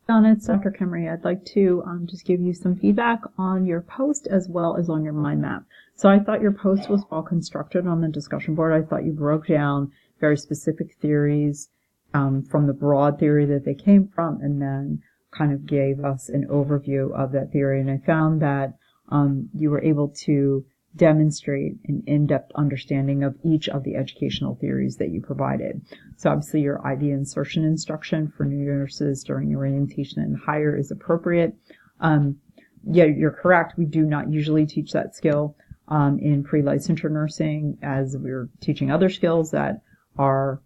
Donna, it's Dr. Kemery. I'd like to just give you some feedback on your post as well as on your mind map. So I thought your post was well constructed on the discussion board. I thought you broke down very specific theories from the broad theory that they came from, and then kind of gave us an overview of that theory. And I found that you were able to demonstrate an in-depth understanding of each of the educational theories that you provided. So obviously your idea insertion instruction for new nurses during your orientation and hire is appropriate. Yeah, you're correct. We do not usually teach that skill in pre-licensure nursing, as we're teaching other skills that are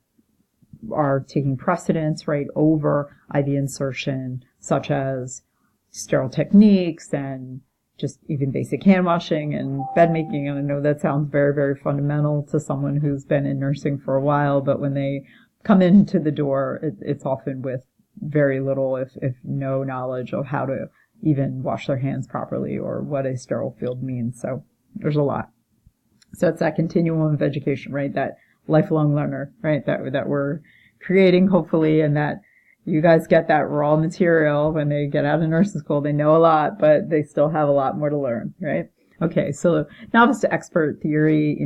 taking precedence, right, over IV insertion, such as sterile techniques and just even basic hand washing and bed making. And I know that sounds very, very fundamental to someone who's been in nursing for a while, but when they come into the door, it's often with very little, if no knowledge of how to even wash their hands properly or what a sterile field means. So there's a lot. So it's that continuum of education, right? That lifelong learner, right? That we're creating, hopefully, and that you guys get that raw material when they get out of nursing school. They know a lot, but they still have a lot more to learn, right? Okay, so novice to expert theory,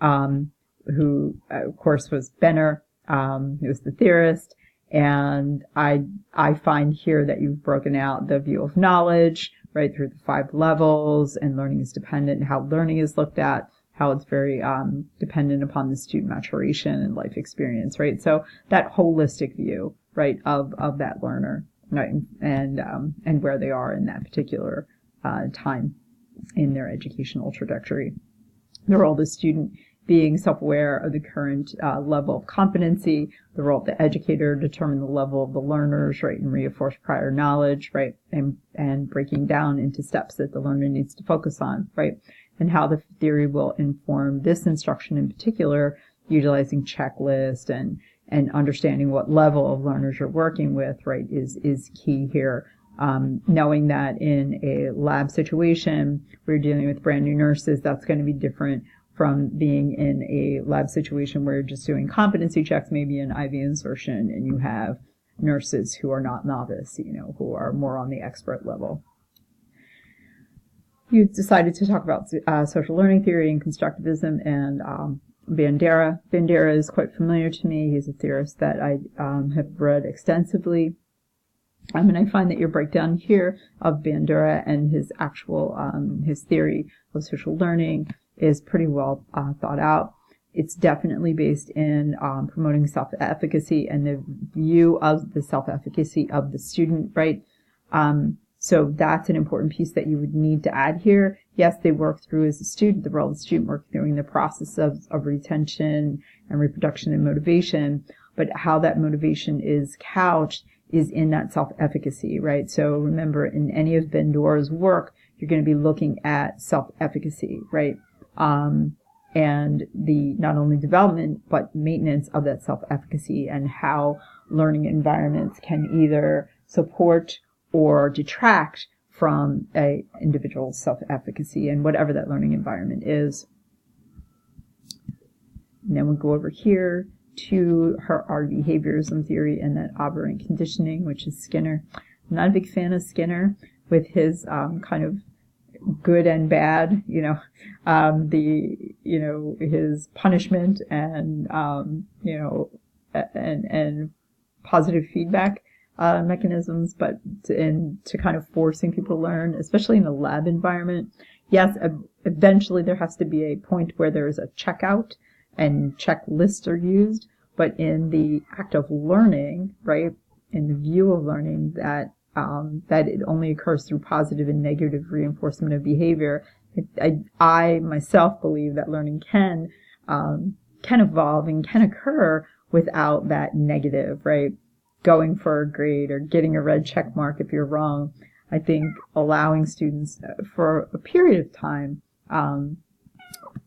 who, of course, was Benner, who was the theorist. And I find here that you've broken out the view of knowledge, right, through the 5 levels, and learning is dependent, and how learning is looked at, how it's very dependent upon the student maturation and life experience, right? So that holistic view, right, of that learner, right, and where they are in that particular time in their educational trajectory. The role of the student being self-aware of the current level of competency, the role of the educator determine the level of the learners, right, and reinforce prior knowledge, right, and breaking down into steps that the learner needs to focus on, right, and how the theory will inform this instruction in particular, utilizing checklist and understanding what level of learners you're working with, right, is key here. Knowing that in a lab situation where you're dealing with brand new nurses, that's going to be different from being in a lab situation where you're just doing competency checks, maybe an IV insertion, and you have nurses who are not novice, who are more on the expert level. You decided to talk about social learning theory and constructivism and Bandera. Bandera is quite familiar to me. He's a theorist that I have read extensively. And I find that your breakdown here of Bandera and his actual his theory of social learning is pretty well thought out. It's definitely based in promoting self-efficacy and the view of the self-efficacy of the student, right? So that's an important piece that you would need to add here. Yes, they work through as a student, the role of the student working through the process of retention and reproduction and motivation, but how that motivation is couched is in that self-efficacy, right? So remember, in any of Bandera's work, you're going to be looking at self-efficacy, right? And the not only development, but maintenance of that self-efficacy and how learning environments can either support or detract from a individual's self-efficacy and whatever that learning environment is. And then we'll go over here to our behaviorism theory and that operant conditioning, which is Skinner. I'm not a big fan of Skinner with his kind of good and bad, his punishment and and positive feedback mechanisms, but to kind of forcing people to learn, especially in a lab environment. Yes, eventually there has to be a point where there is a checkout and checklists are used, but in the act of learning, right, in the view of learning, that it only occurs through positive and negative reinforcement of behavior. I myself believe that learning can evolve and can occur without that negative, right? Going for a grade or getting a red check mark if you're wrong. I think allowing students for a period of time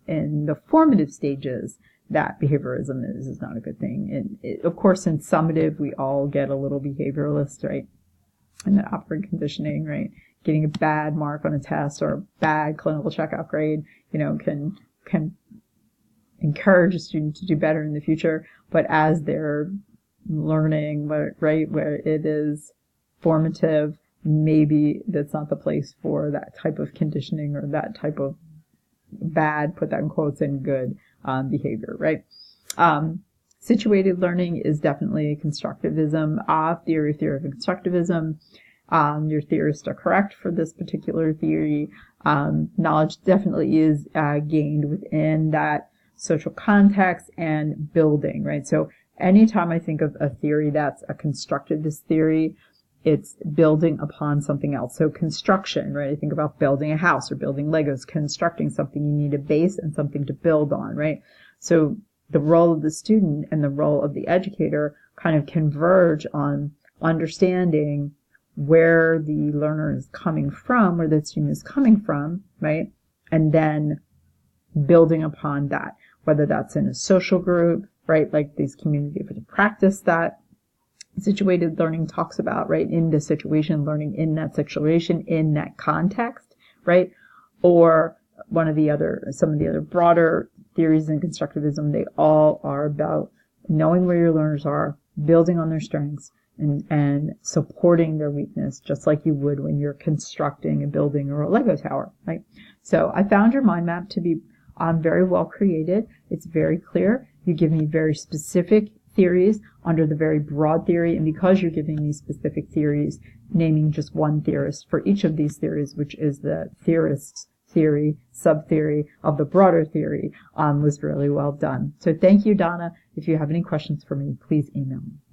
in the formative stages that behaviorism is not a good thing. And of course, in summative, we all get a little behavioralist, right? And that operant conditioning, right? Getting a bad mark on a test or a bad clinical checkout grade, can encourage a student to do better in the future. But as they're learning, right, where it is formative, maybe that's not the place for that type of conditioning or that type of bad, put that in quotes, and good behavior, right? Situated learning is definitely constructivism, theory of constructivism. Your theorists are correct for this particular theory. Knowledge definitely is gained within that social context and building, right? So anytime I think of a theory that's a constructivist theory, it's building upon something else. So construction, right? I think about building a house or building Legos, constructing something. You need a base and something to build on, right? So the role of the student and the role of the educator kind of converge on understanding where the learner is coming from, where the student is coming from, right? And then building upon that, whether that's in a social group, right? Like these community of practice that situated learning talks about, right? In the situation, learning in that situation, in that context, right? Or some of the other broader theories in constructivism, they all are about knowing where your learners are, building on their strengths, and supporting their weakness, just like you would when you're constructing a building or a Lego tower, right? So I found your mind map to be very well created. It's very clear. You give me very specific theories under the very broad theory, and because you're giving me specific theories, naming just one theorist for each of these theories, which is the theorist's theory, sub-theory of the broader theory, was really well done. So thank you, Donna. If you have any questions for me, please email me.